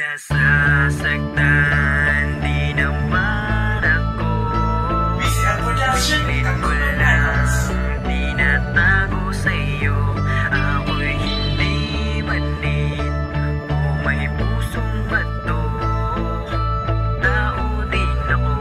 Nasasaktan, di naman ako. Pilit ko lang, tinatago sa'yo. Ako'y hindi manid o may pusong bato. Tao din ako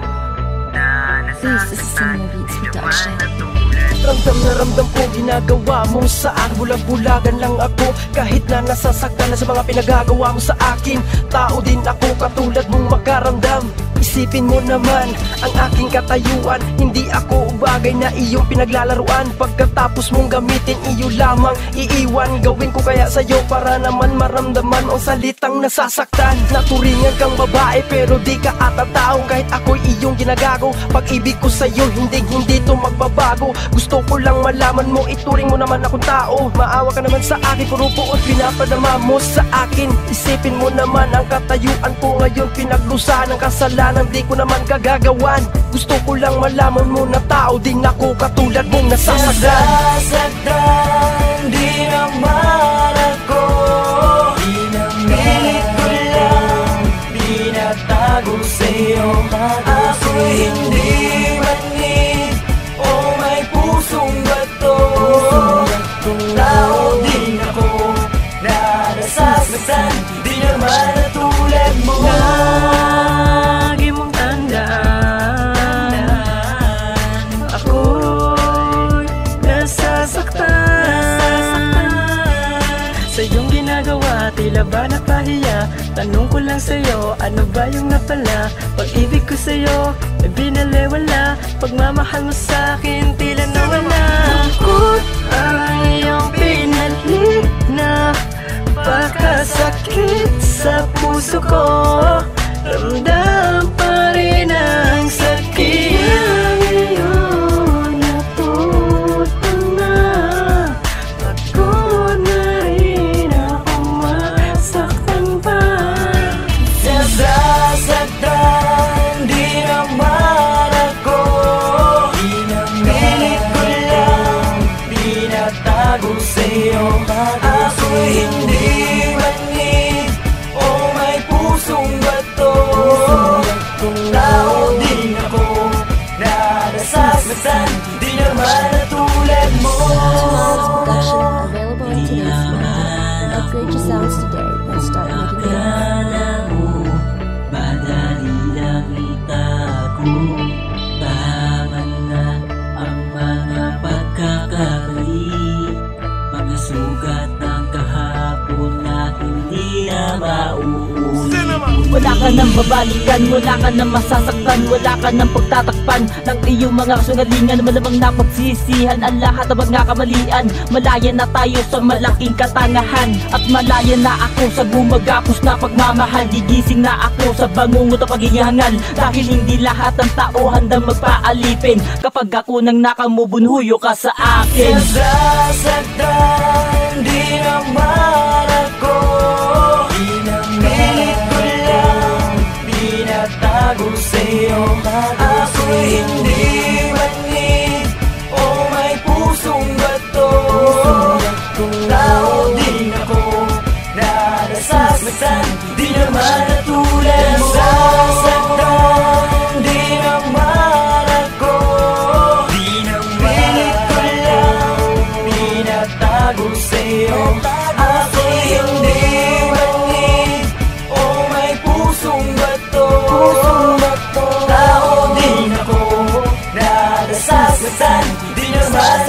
na nasasaktan, di naman natulad. Ramdam na ramdam ko ginagawa mo sa akin. Bulag-bulagan lang ako kahit na nasasaktan na sa mga pinagagawa mo sa akin. Tao din ako katulad mong makaramdam. Isipin mo naman ang aking katayuan. Hindi ako bagay na iyong pinaglalaruan. Pagkatapos mong gamitin, iyo lamang iiwan. Gawin ko kaya sa'yo para naman maramdaman ang salitang nasasaktan. Naturingan kang babae pero di ka ata tao. Kahit ako'y iyong ginagago, pag-ibig ko sa'yo hindi to magbabago. Gusto ko lang malaman mo, ituring mo naman akong tao. Maawa ka naman sa akin, puro buot pinapadama mo sa akin. Isipin mo naman ang katayuan ko ngayon, pinaglusahan ng kasalanan, di ko naman kagagawan. Gusto ko lang malaman mo na tao din ako katulad mong nasasaktan. Nasasaktan, di naman ako. Pinilit ko lang, pinatago sa'yo. Ako'y hindi manid o may pusong bato. Tao din ako na nasasaktan, di naman natulad mo. Lagi mong tandaan, ako'y nasasaktan sa iyong ginagawa, tila ba napahiya? Tanong ko lang sa'yo, ano ba yung napala? Pag-ibig ko sa'yo, ay binaliwala. Pagmamahal mo sa'kin, tila nawala. Lungkot ang iyong pinalik na pakasakit sa puso ko. Ramdam pa rin ang sakit. Ngayon natuto na ako na rin ako masaktan pa. Nasasaktan, di naman ako. Pinilit ko lang, pinatago sa'yo. Ako'y hindi manid o may pusong bato. Tao din ako na nasasaktan, di naman natulad mo. Production available on today's market. Upgrade your sounds today and start making it. Madali lang itago. Tama na ang mga pagkakamali, mga sugat ng kahapon na hindi na mauulit. Wala ka nang babalikan, wala ka nang masasaktan, wala ka nang pagtatakpan ng iyong mga kasungalingan. Malamang napagsisihan ang lahat ng mga kamalian. Malaya na tayo sa malaking katangahan, at malaya na ako sa gumagapos na pagmamahal. Gigising na ako sa bangungot at paghingangal, dahil hindi lahat ng tao handang magpaalipin. Kapag ako nang nakamubunhuyo ka sa akin. Nasasaktan, di naman ako. Pinilit ko lang, pinatago sa'yo. Ako'y hindi manid o may pusong bato. Tao din ako na nasasaktan, di naman natulad mo. Nasasaktan, di naman ako. Pinilit ko lang, pinatago sa'yo. Ako'y hindi manid o may pusong bato. Tao din ako na nasasaktan, di naman